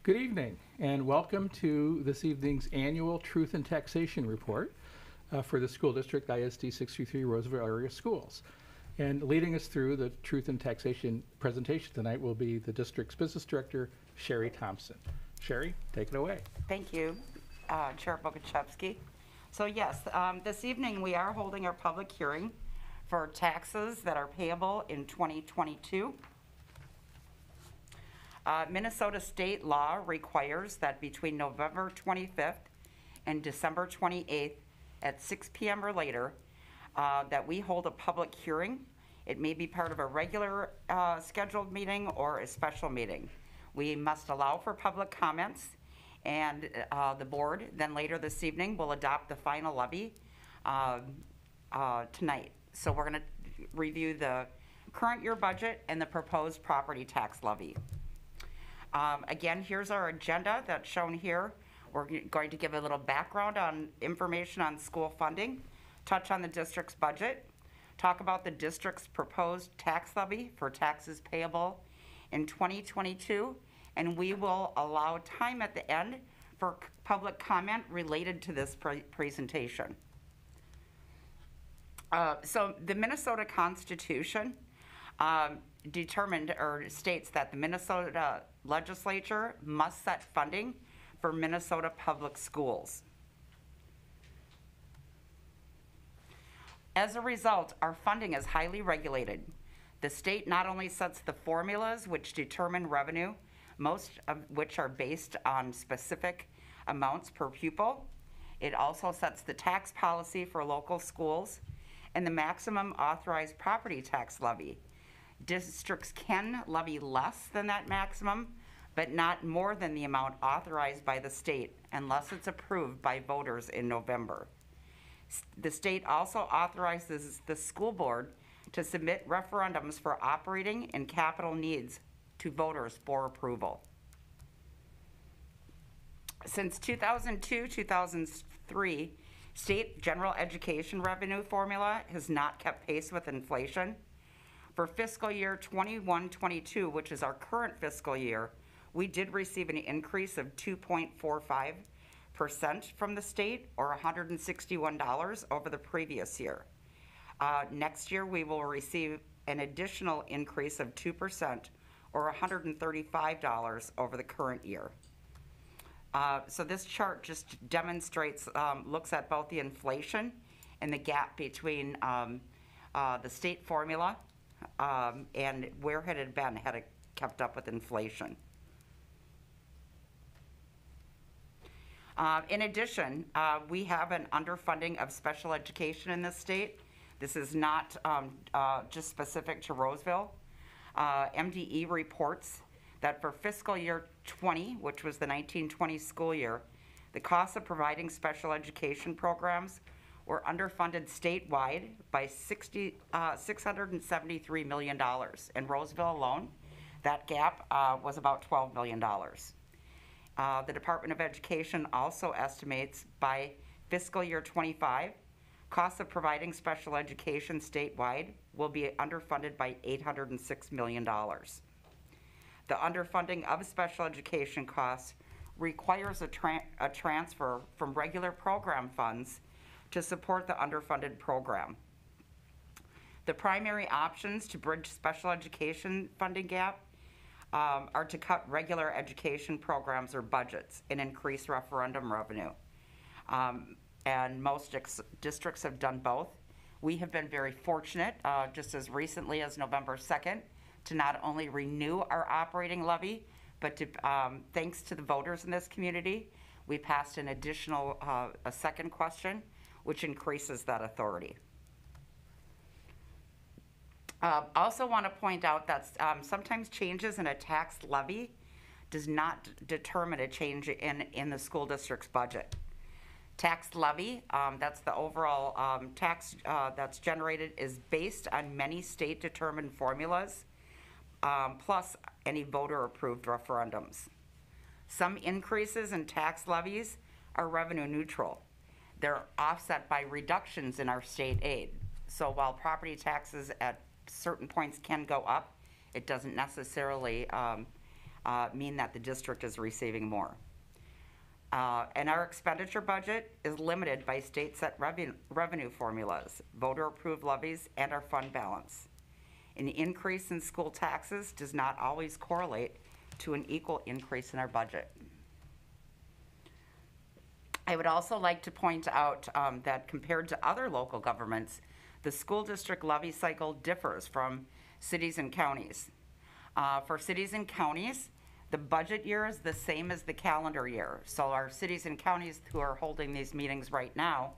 Good evening, and welcome to this evening's annual Truth in Taxation Report for the School District ISD 633 Roseville Area Schools. And leading us through the Truth in Taxation presentation tonight will be the district's business director, Sherry Thompson. Sherry, take it away. Thank you, Chair Boguchevsky. So yes, this evening we are holding our public hearing for taxes that are payable in 2022. Minnesota state law requires that between November 25th and December 28th at 6 p.m. or later, that we hold a public hearing. It may be part of a regular scheduled meeting or a special meeting. We must allow for public comments, and the board then later this evening will adopt the final levy tonight. So we're going to review the current year budget and the proposed property tax levy. Again, here's our agenda that's shown here. We're going to give a little background on information on school funding, touch on the district's budget, talk about the district's proposed tax levy for taxes payable in 2022, and we will allow time at the end for public comment related to this presentation. So the Minnesota Constitution determined or states that the Minnesota legislature must set funding for Minnesota public schools. As a result, our funding is highly regulated. The state not only sets the formulas which determine revenue, most of which are based on specific amounts per pupil, it also sets the tax policy for local schools and the maximum authorized property tax levy. Districts can levy less than that maximum, but not more than the amount authorized by the state unless it's approved by voters in November. The state also authorizes the school board to submit referendums for operating and capital needs to voters for approval. Since 2002-2003, state general education revenue formula has not kept pace with inflation. For fiscal year 21-22, which is our current fiscal year, we did receive an increase of 2.45% from the state, or $161 over the previous year. Next year, we will receive an additional increase of 2%, or $135 over the current year. So this chart just demonstrates, looks at both the inflation and the gap between the state formula and where it had been had it kept up with inflation. In addition, we have an underfunding of special education in this state. This is not just specific to Roseville. MDE reports that for fiscal year 20, which was the 1920 school year, the cost of providing special education programs were underfunded statewide by $673 million. In Roseville alone, that gap was about $12 million. The Department of Education also estimates by fiscal year 25, costs of providing special education statewide will be underfunded by $806 million. The underfunding of special education costs requires a transfer from regular program funds to support the underfunded program. The primary options to bridge special education funding gap are to cut regular education programs or budgets and increase referendum revenue. And most districts have done both. We have been very fortunate, just as recently as November 2nd, to not only renew our operating levy, but to, thanks to the voters in this community, we passed an additional, a second question, which increases that authority. Also want to point out that sometimes changes in a tax levy does not determine a change in the school district's budget. Tax levy, that's the overall tax that's generated, is based on many state-determined formulas, plus any voter-approved referendums. Some increases in tax levies are revenue neutral. They're offset by reductions in our state aid. So while property taxes at certain points can go up, it doesn't necessarily mean that the district is receiving more. And our expenditure budget is limited by state set revenue formulas, voter approved levies, and our fund balance. An increase in school taxes does not always correlate to an equal increase in our budget. I would also like to point out that compared to other local governments, the school district levy cycle differs from cities and counties. For cities and counties, the budget year is the same as the calendar year. So our cities and counties who are holding these meetings right now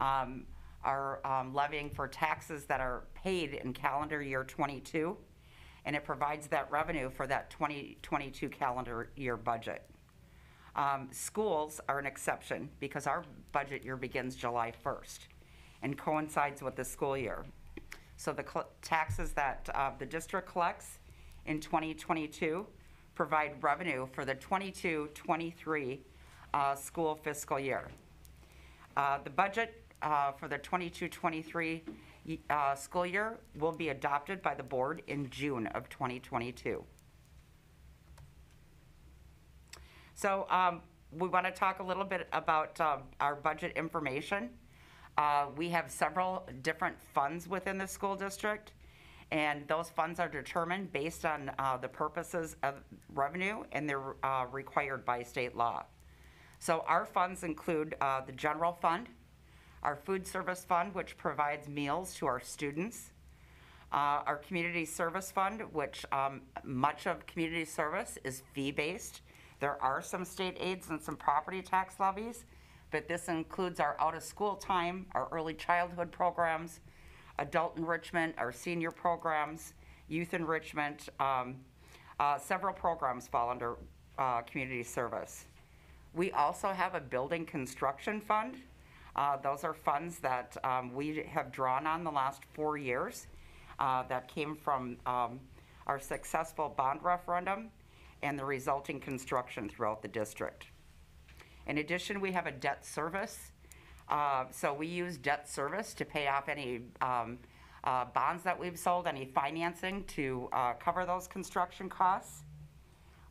are levying for taxes that are paid in calendar year 22, and it provides that revenue for that 2022 calendar year budget. Schools are an exception because our budget year begins July 1st and coincides with the school year. So the taxes that the district collects in 2022 provide revenue for the 22-23 school fiscal year. The budget for the 22-23 school year will be adopted by the board in June of 2022. So we want to talk a little bit about our budget information. We have several different funds within the school district, and those funds are determined based on the purposes of revenue, and they're required by state law. So our funds include the general fund, our food service fund, which provides meals to our students, our community service fund, which much of community service is fee-based. There are some state aids and some property tax levies, but this includes our out-of-school time, our early childhood programs, adult enrichment, our senior programs, youth enrichment. Several programs fall under community service. We also have a building construction fund. Those are funds that we have drawn on the last 4 years that came from our successful bond referendum and the resulting construction throughout the district. In addition, we have a debt service. So we use debt service to pay off any bonds that we've sold, any financing to cover those construction costs.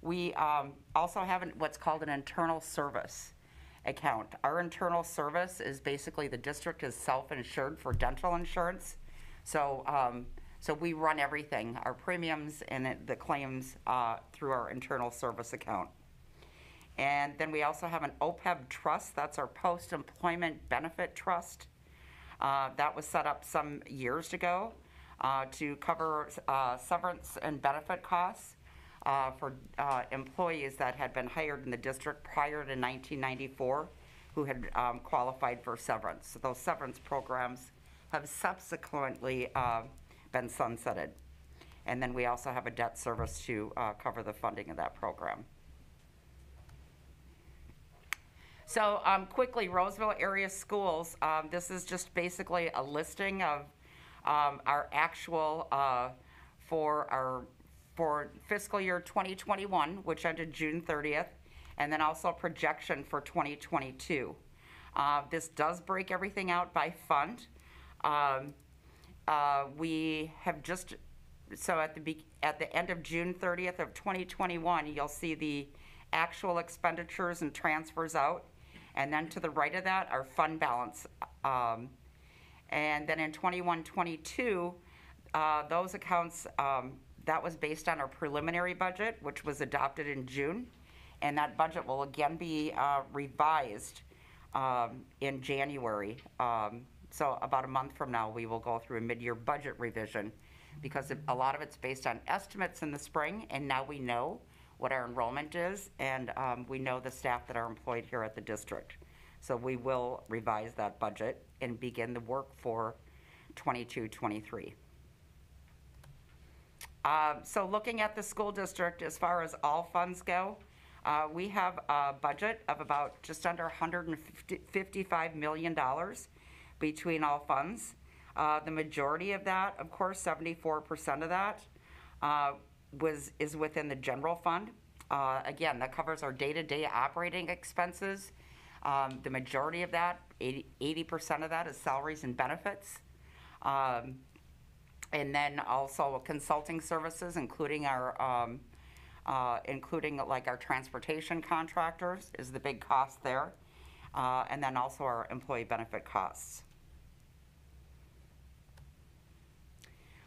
We also have what's called an internal service account. Our internal service is basically the district is self-insured for dental insurance. So so we run everything, our premiums and the claims through our internal service account. And then we also have an OPEB trust, that's our post-employment benefit trust. That was set up some years ago to cover severance and benefit costs for employees that had been hired in the district prior to 1994 who had qualified for severance. So those severance programs have subsequently been sunsetted. And then we also have a debt service to cover the funding of that program. So quickly, Roseville area schools, this is just basically a listing of our actual for fiscal year 2021, which ended June 30th, and then also a projection for 2022. This does break everything out by fund. We have just, so at the end of June 30th of 2021, you'll see the actual expenditures and transfers out. And then to the right of that, our fund balance. And then in 21-22, those accounts, that was based on our preliminary budget, which was adopted in June. And that budget will again be revised in January. So about a month from now, we will go through a mid-year budget revision because a lot of it's based on estimates in the spring, and now we know what our enrollment is, and we know the staff that are employed here at the district. So we will revise that budget and begin the work for 22-23. So looking at the school district, as far as all funds go, we have a budget of about just under $155 million between all funds. The majority of that, of course, 74% of that, is within the general fund. Again, that covers our day-to-day operating expenses. The majority of that, 80% of that is salaries and benefits. And then also consulting services, including our including like our transportation contractors is the big cost there, and then also our employee benefit costs.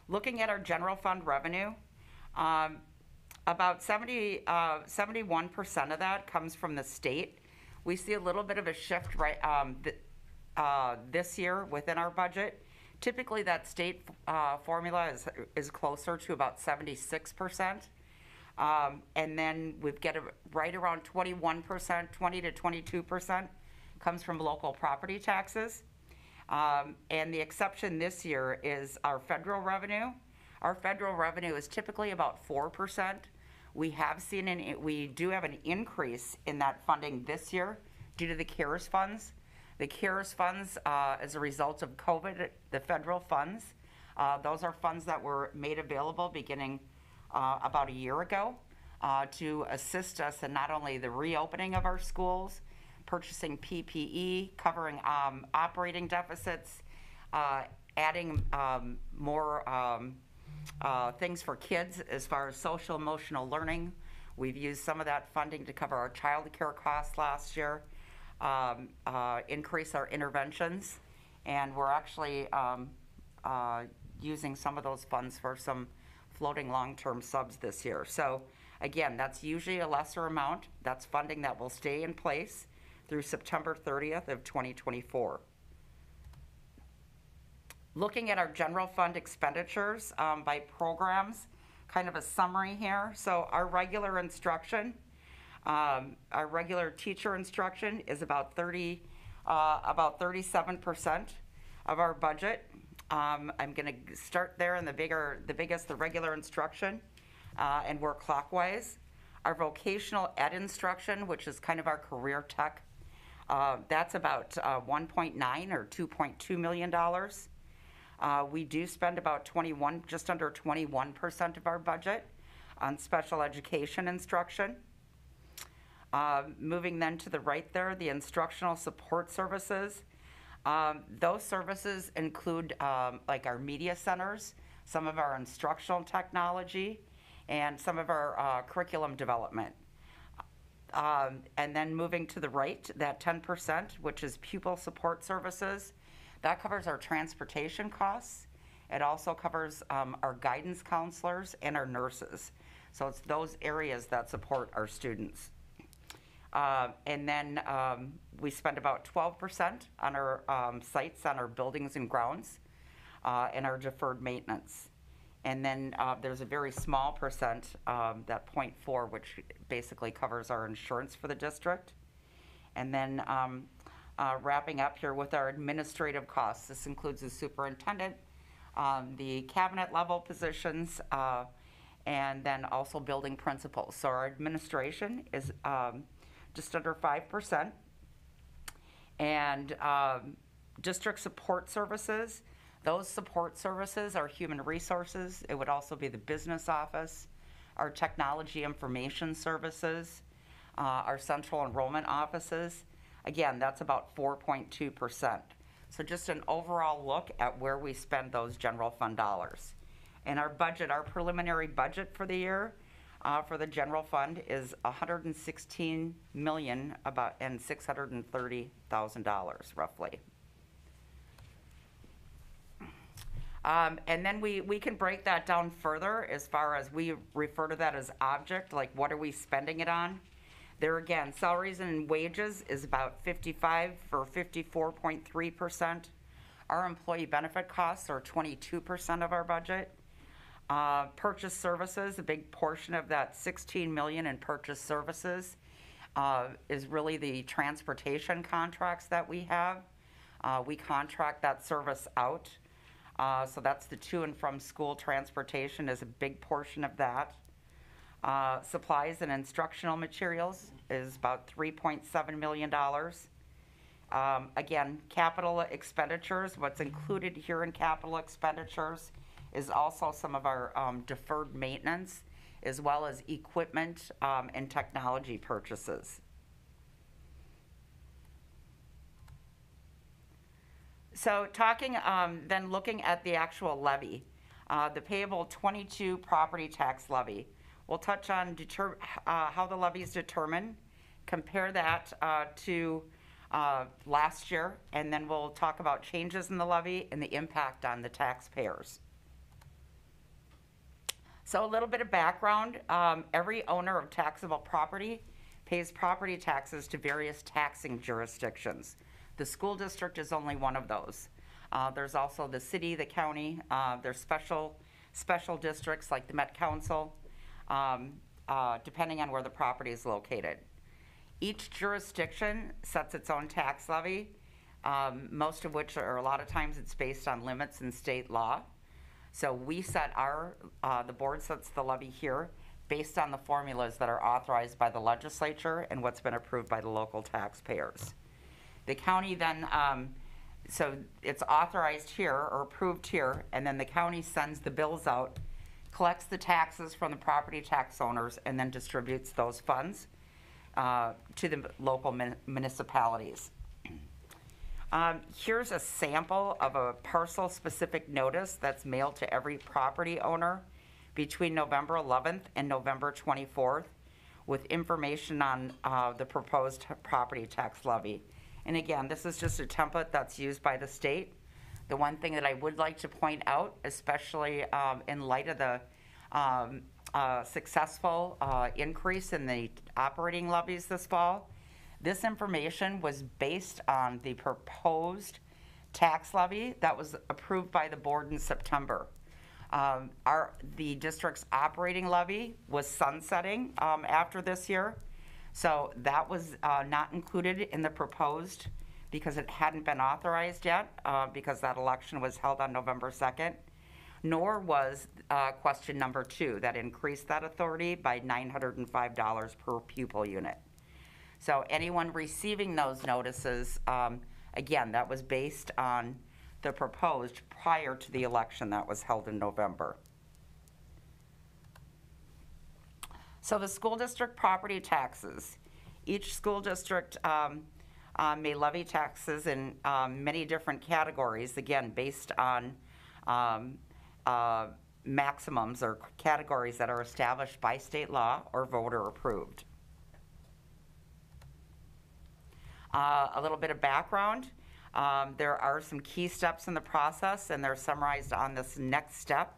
Looking at our general fund revenue, about 71% of that comes from the state. We see a little bit of a shift this year within our budget. Typically, that state formula is closer to about 76%. And then we've got right around 21%, 20 to 22% comes from local property taxes. And the exception this year is our federal revenue. Our federal revenue is typically about 4%. We do have an increase in that funding this year due to the CARES funds. The CARES funds, as a result of COVID, the federal funds, those are funds that were made available beginning about a year ago to assist us in not only the reopening of our schools, purchasing PPE, covering operating deficits, adding more things for kids as far as social emotional learning. We've used some of that funding to cover our child care costs last year, increase our interventions, and we're actually using some of those funds for some floating long-term subs this year. So again, that's usually a lesser amount. That's funding that will stay in place through September 30th of 2024. Looking at our general fund expenditures by programs, kind of a summary here. So our regular instruction, our regular teacher instruction is about 37% of our budget. I'm going to start there in the biggest, the regular instruction, and work clockwise. Our vocational ed instruction, which is kind of our career tech, that's about 1.9 or $2.2 million. We do spend about just under 21% of our budget on special education instruction. Moving then to the right there, the instructional support services. Those services include like our media centers, some of our instructional technology, and some of our curriculum development. And then moving to the right, that 10%, which is pupil support services, that covers our transportation costs. It also covers our guidance counselors and our nurses. So it's those areas that support our students. And then we spend about 12% on our sites, on our buildings and grounds, and our deferred maintenance. And then there's a very small percent, that 0.4, which basically covers our insurance for the district. And then wrapping up here with our administrative costs. This includes the superintendent, the cabinet level positions, and then also building principals. So our administration is just under 5%. And district support services, those support services are human resources. It would also be the business office, our technology information services, our central enrollment offices. Again, that's about 4.2%. So just an overall look at where we spend those general fund dollars. And our budget, our preliminary budget for the year for the general fund is $116,630,000 roughly. And then we can break that down further as far as we refer to that as object, like what are we spending it on? There again, salaries and wages is about 54.3%. Our employee benefit costs are 22% of our budget. Purchase services, a big portion of that $16 million in purchase services is really the transportation contracts that we have. We contract that service out. So that's the to and from school transportation is a big portion of that. Supplies and instructional materials is about $3.7 million. Again, capital expenditures, what's included here in capital expenditures is also some of our deferred maintenance, as well as equipment and technology purchases. So talking, then looking at the actual levy, the payable 22 property tax levy. We'll touch on how the levy is determined, compare that to last year, and then we'll talk about changes in the levy and the impact on the taxpayers. So a little bit of background. Every owner of taxable property pays property taxes to various taxing jurisdictions. The school district is only one of those. There's also the city, the county. There's special districts like the Met Council, depending on where the property is located. Each jurisdiction sets its own tax levy, most of which are, a lot of times it's based on limits in state law. So we set the board sets the levy here based on the formulas that are authorized by the legislature and what's been approved by the local taxpayers. The county then, so it's authorized here or approved here, and then the county sends the bills out, collects the taxes from the property tax owners, and then distributes those funds to the local municipalities. Here's a sample of a parcel-specific notice that's mailed to every property owner between November 11th and November 24th with information on the proposed property tax levy. And again, this is just a template that's used by the state. The one thing that I would like to point out, especially in light of the successful increase in the operating levies this fall, this information was based on the proposed tax levy that was approved by the board in September. The district's operating levy was sunsetting after this year, so that was not included in the proposed because it hadn't been authorized yet because that election was held on November 2nd, nor was question number 2 that increased that authority by $905 per pupil unit. So anyone receiving those notices, again, that was based on the proposed prior to the election that was held in November. So the school district property taxes. Each school district may levy taxes in many different categories, again, based on maximums or categories that are established by state law or voter approved. A little bit of background. There are some key steps in the process, and they're summarized on this next step.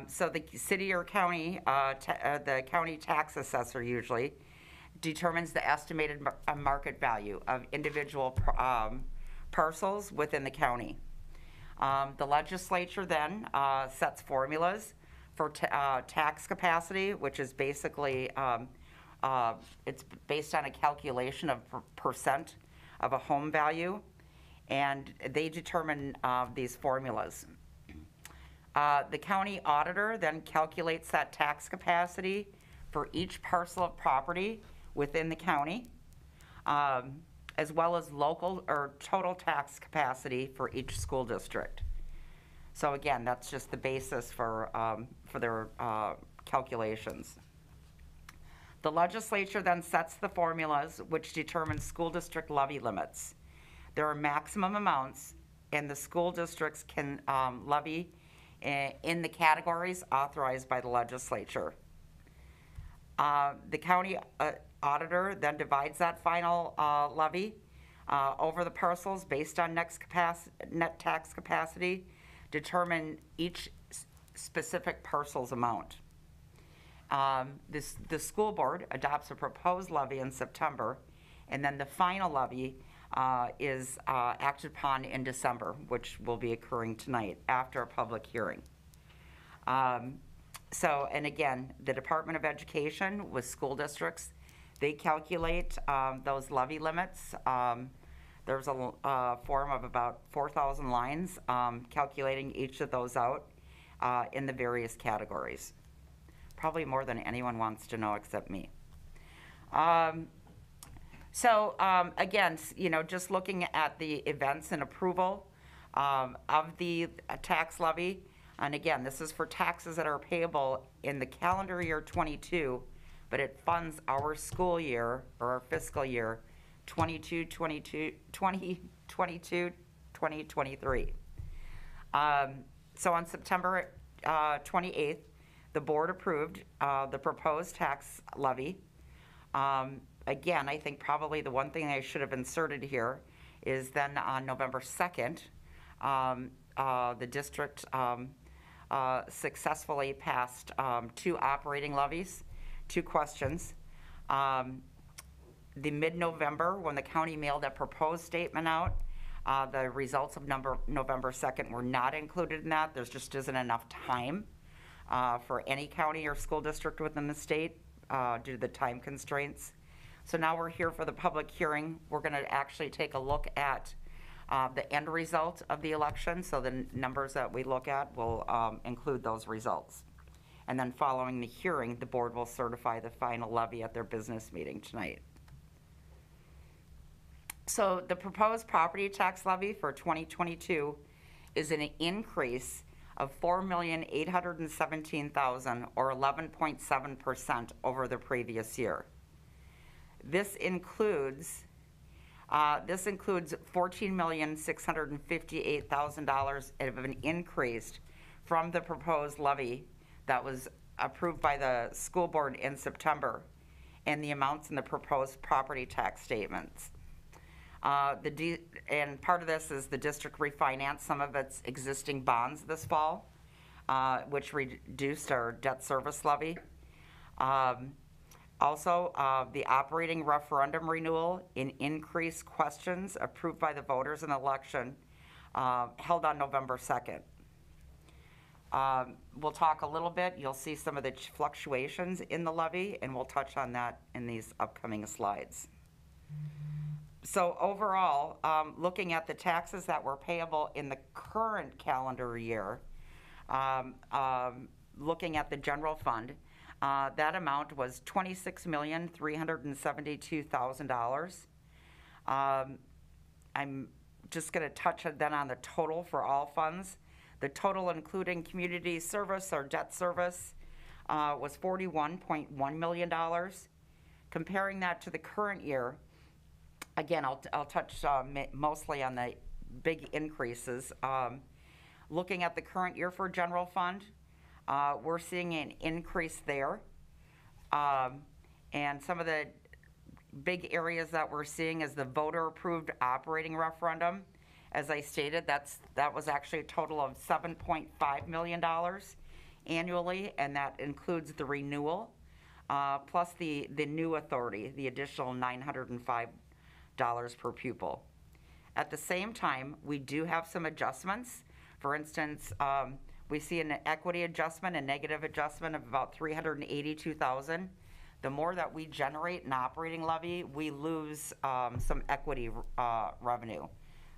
So the city or county, the county tax assessor usually determines the estimated market value of individual parcels within the county. The legislature then sets formulas for tax capacity, which is basically it's based on a calculation of percent of a home value, and they determine these formulas. The county auditor then calculates that tax capacity for each parcel of property within the county, as well as local or total tax capacity for each school district. So again, that's just the basis for their calculations. The legislature then sets the formulas which determine school district levy limits. There are maximum amounts, and the school districts can levy in the categories authorized by the legislature. The county auditor then divides that final levy over the parcels based on net tax capacity, determine each specific parcel's amount. The school board adopts a proposed levy in September, and then the final levy is acted upon in December, which will be occurring tonight after a public hearing. And again, the Department of Education with school districts, they calculate those levy limits. There's a form of about 4,000 lines calculating each of those out in the various categories. Probably more than anyone wants to know except me. Again, just looking at the events and approval of the tax levy, and again, this is for taxes that are payable in the calendar year 22, but it funds our school year or our fiscal year 2022, 2023. So on September 28th, the board approved the proposed tax levy. Again, I think probably the one thing I should have inserted here is then on November 2nd, the district successfully passed 2 operating levies, 2 questions. The mid-November, when the county mailed that proposed statement out, the results of November 2nd were not included in that. There just isn't enough time for any county or school district within the state due to the time constraints. So now we're here for the public hearing. We're going to actually take a look at the end result of the election. So the numbers that we look at will include those results. And then following the hearing, the board will certify the final levy at their business meeting tonight. So the proposed property tax levy for 2022 is an increase of $4,817,000 or 11.7% over the previous year. This includes $14,658,000 of an increase from the proposed levy that was approved by the school board in September, and the amounts in the proposed property tax statements. And part of this is the district refinanced some of its existing bonds this fall, which reduced our debt service levy. Also, the operating referendum renewal in increased questions approved by the voters in the election held on November 2nd. We'll talk a little bit. You'll see some of the fluctuations in the levy, and we'll touch on that in these upcoming slides. So overall, looking at the taxes that were payable in the current calendar year, looking at the general fund, that amount was $26,372,000. I'm just going to touch then on the total for all funds. The total, including community service or debt service, was $41.1 million. Comparing that to the current year, again, I'll touch mostly on the big increases. Looking at the current year for general fund, we're seeing an increase there. And some of the big areas that we're seeing is the voter-approved operating referendum. As I stated, that was actually a total of $7.5 million annually, and that includes the renewal, plus the new authority, the additional $905 per pupil. At the same time, we do have some adjustments. For instance, we see an equity adjustment, a negative adjustment of about $382,000. The more that we generate in operating levy, we lose some equity revenue.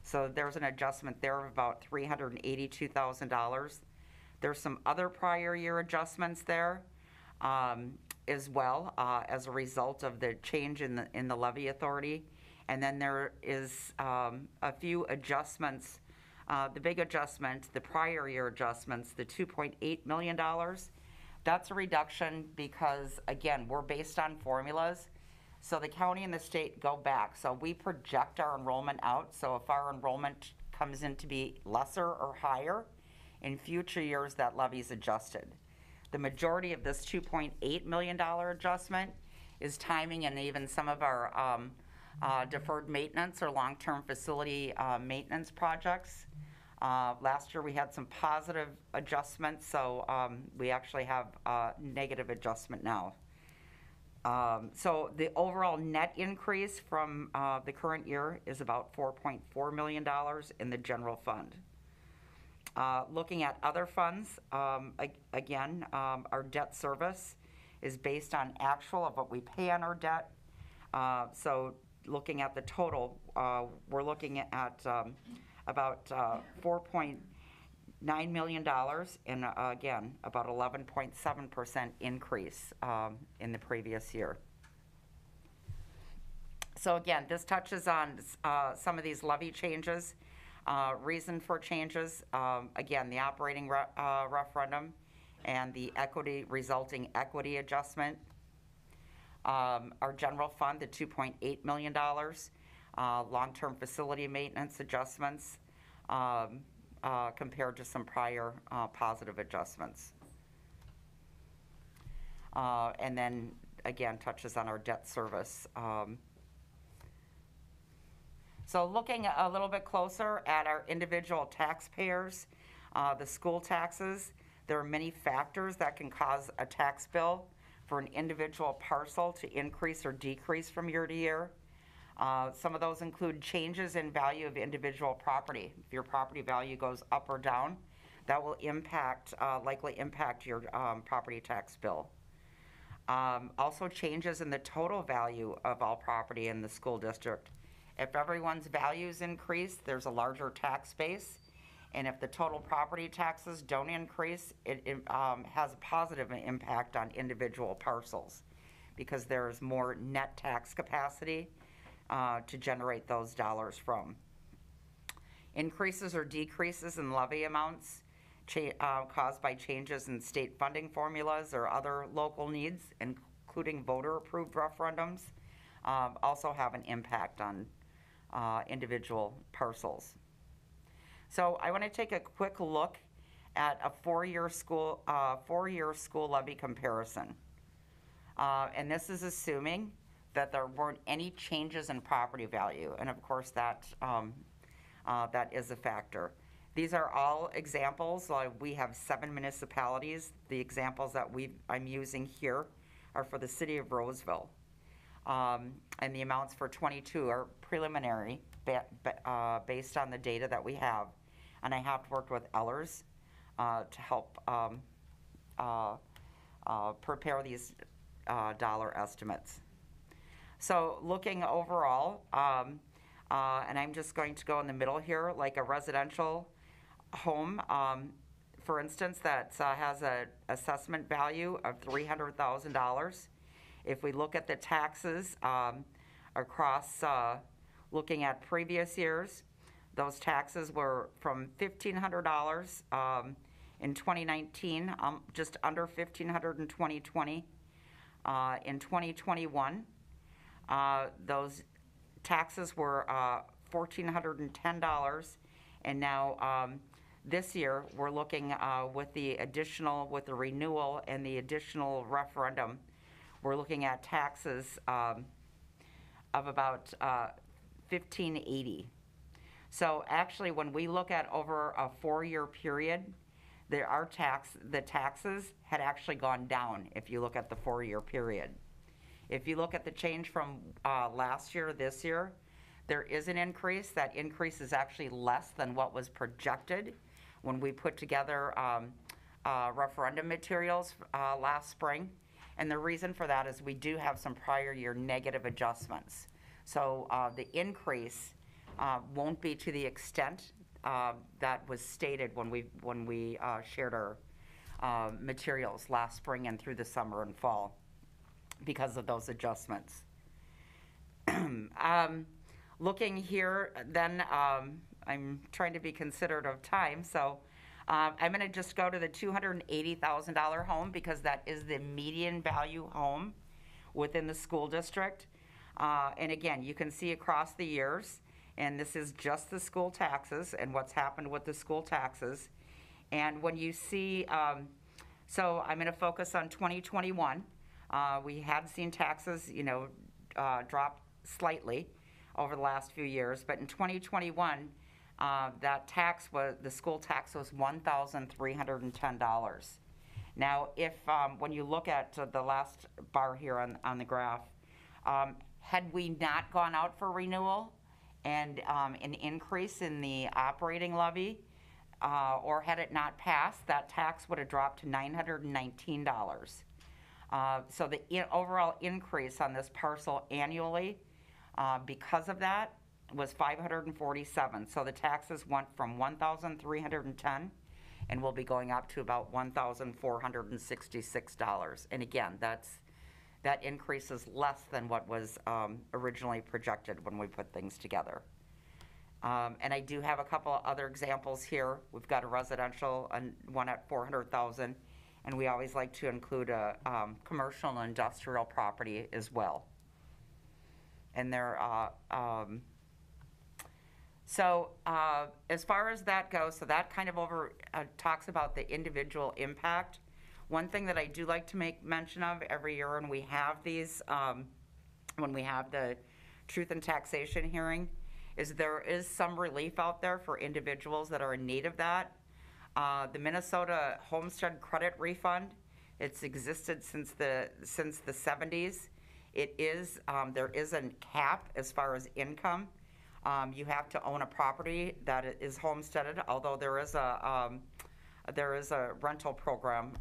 So there's an adjustment there of about $382,000. There's some other prior year adjustments there as well as a result of the change in the levy authority. And then there is a few adjustments. The big adjustment, the prior year adjustments, the $2.8 million, that's a reduction because, again, we're based on formulas. So the county and the state go back. So we project our enrollment out. So if our enrollment comes in to be lesser or higher, in future years that levy is adjusted. The majority of this $2.8 million adjustment is timing and even some of our deferred maintenance or long-term facility maintenance projects. Last year we had some positive adjustments, so we actually have a negative adjustment now. So the overall net increase from the current year is about $4.4 million in the general fund. Looking at other funds, again, our debt service is based on actual of what we pay on our debt. So looking at the total, we're looking at about $4.9 million and again, about 11.7% increase in the previous year. So again, this touches on some of these levy changes, reason for changes, again, the operating referendum and the resulting equity adjustment. Our general fund, the $2.8 million, long-term facility maintenance adjustments compared to some prior positive adjustments. And then, again, touches on our debt service. So looking a little bit closer at our individual taxpayers, the school taxes, there are many factors that can cause a tax bill for an individual parcel to increase or decrease from year to year. Some of those include changes in value of individual property. If your property value goes up or down, that will likely impact your property tax bill. Also changes in the total value of all property in the school district. If everyone's values increase, there's a larger tax base. And if the total property taxes don't increase, it has a positive impact on individual parcels because there's more net tax capacity to generate those dollars from. Increases or decreases in levy amounts caused by changes in state funding formulas or other local needs, including voter-approved referendums, also have an impact on individual parcels. So I want to take a quick look at a four-year school levy comparison. And this is assuming that there weren't any changes in property value. And of course that is a factor. These are all examples. We have 7 municipalities. The examples that I'm using here are for the city of Roseville. And the amounts for 22 are preliminary based on the data that we have. And I have worked with Ellers to help prepare these dollar estimates. So looking overall, and I'm just going to go in the middle here, like a residential home, for instance, that has an assessment value of $300,000. If we look at the taxes across, looking at previous years, those taxes were from $1,500 in 2019, just under $1,500 in 2020. In 2021, those taxes were $1,410, and now this year we're looking with the renewal and the additional referendum, we're looking at taxes of about $1,580. So actually, when we look at over a 4-year period, the taxes had actually gone down if you look at the 4-year period. If you look at the change from last year to this year, there is an increase. That increase is actually less than what was projected when we put together referendum materials last spring. And the reason for that is we do have some prior year negative adjustments. So the increase won't be to the extent that was stated when we shared our materials last spring and through the summer and fall because of those adjustments. Looking here, then I'm trying to be considerate of time, so I'm going to just go to the $280,000 home because that is the median value home within the school district. And again, you can see across the years, and this is just the school taxes and what's happened with the school taxes. And when you see, so I'm going to focus on 2021. We had seen taxes, drop slightly over the last few years, but in 2021, the school tax was $1,310. Now, if when you look at the last bar here on the graph, had we not gone out for renewal and an increase in the operating levy, or had it not passed, that tax would have dropped to $919. So the overall increase on this parcel annually, because of that, was $547. So the taxes went from $1,310 and will be going up to about $1,466. And again, that increase is less than what was originally projected when we put things together. And I do have a couple of other examples here. We've got a residential one at $400,000, and we always like to include a commercial and industrial property as well. And they're so as far as that goes, so that kind of talks about the individual impact. One thing that I do like to make mention of every year when we have these, when we have the truth and taxation hearing, is there is some relief out there for individuals that are in need of that. The Minnesota Homestead Credit Refund, it's existed since the 70s. It is, there is a cap as far as income. You have to own a property that is homesteaded, although there is a rental program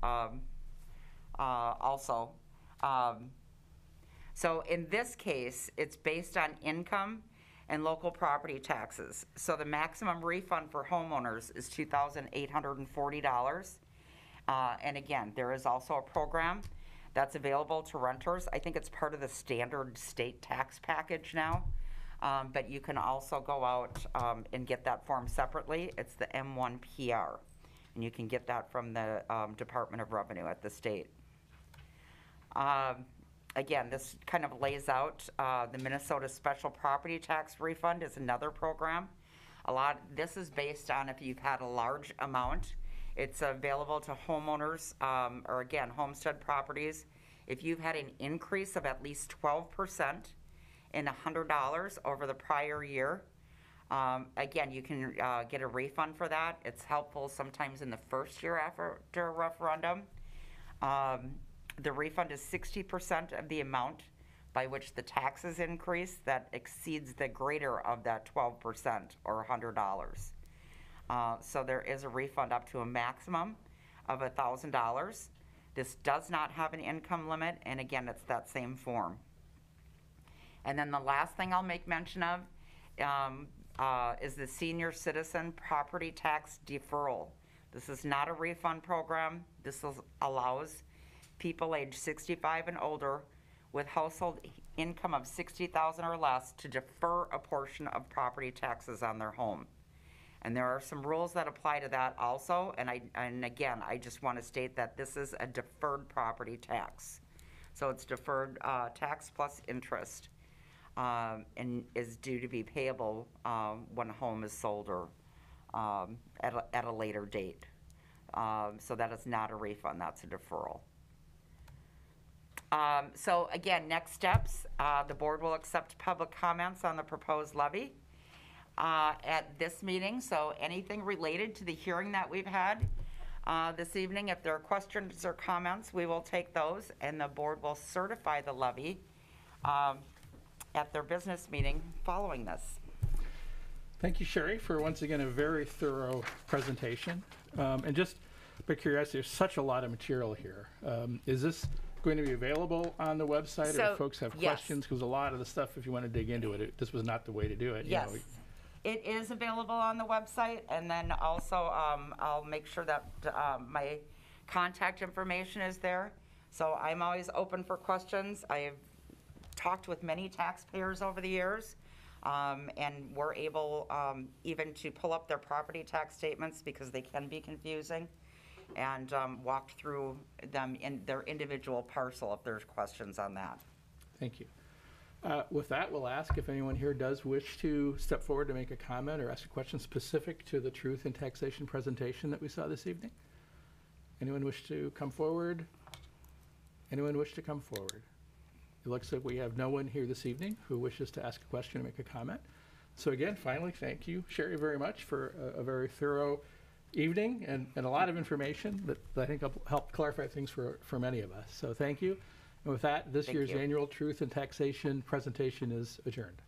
also. So in this case, it's based on income and local property taxes. So the maximum refund for homeowners is $2,840. And again, there is also a program that's available to renters. I think it's part of the standard state tax package now. But you can also go out and get that form separately. It's the M1PR. And you can get that from the Department of Revenue at the state. Again, this kind of lays out the Minnesota Special Property Tax Refund is another program. This is based on if you've had a large amount. It's available to homeowners, or again, homestead properties. If you've had an increase of at least 12% in $100 over the prior year, again, you can get a refund for that. It's helpful sometimes in the first year after a referendum. The refund is 60% of the amount by which the taxes increase that exceeds the greater of that 12% or $100. So there is a refund up to a maximum of $1,000. This does not have an income limit, and again, it's that same form. And then the last thing I'll make mention of is the Senior Citizen Property Tax Deferral. This is not a refund program. This allows people age 65 and older with household income of $60,000 or less to defer a portion of property taxes on their home. And there are some rules that apply to that also, and again, I just want to state that this is a deferred property tax. So it's deferred tax plus interest, and is due to be payable when a home is sold or at a later date. So that is not a refund, that's a deferral. So again, next steps, the board will accept public comments on the proposed levy at this meeting. So anything related to the hearing that we've had this evening, if there are questions or comments, we will take those, and the board will certify the levy at their business meeting following this. Thank you, Sherry, for once again a very thorough presentation. And just by curiosity, there's such a lot of material here. Is this going to be available on the website, or if folks have questions? Because a lot of the stuff, if you want to dig into it, this was not the way to do it. Yes, it is available on the website, and then also I'll make sure that my contact information is there. So I'm always open for questions. I've talked with many taxpayers over the years, and we're able even to pull up their property tax statements because they can be confusing, and walked through them in their individual parcel if there's questions on that. Thank you. With that, we'll ask if anyone here does wish to step forward to make a comment or ask a question specific to the truth and taxation presentation that we saw this evening. Anyone wish to come forward? Anyone wish to come forward? It looks like we have no one here this evening who wishes to ask a question or make a comment. So again, finally, thank you, Sherry, very much for a very thorough evening and a lot of information that I think will help clarify things for many of us. So thank you. And with that, this year's annual Truth and Taxation presentation is adjourned.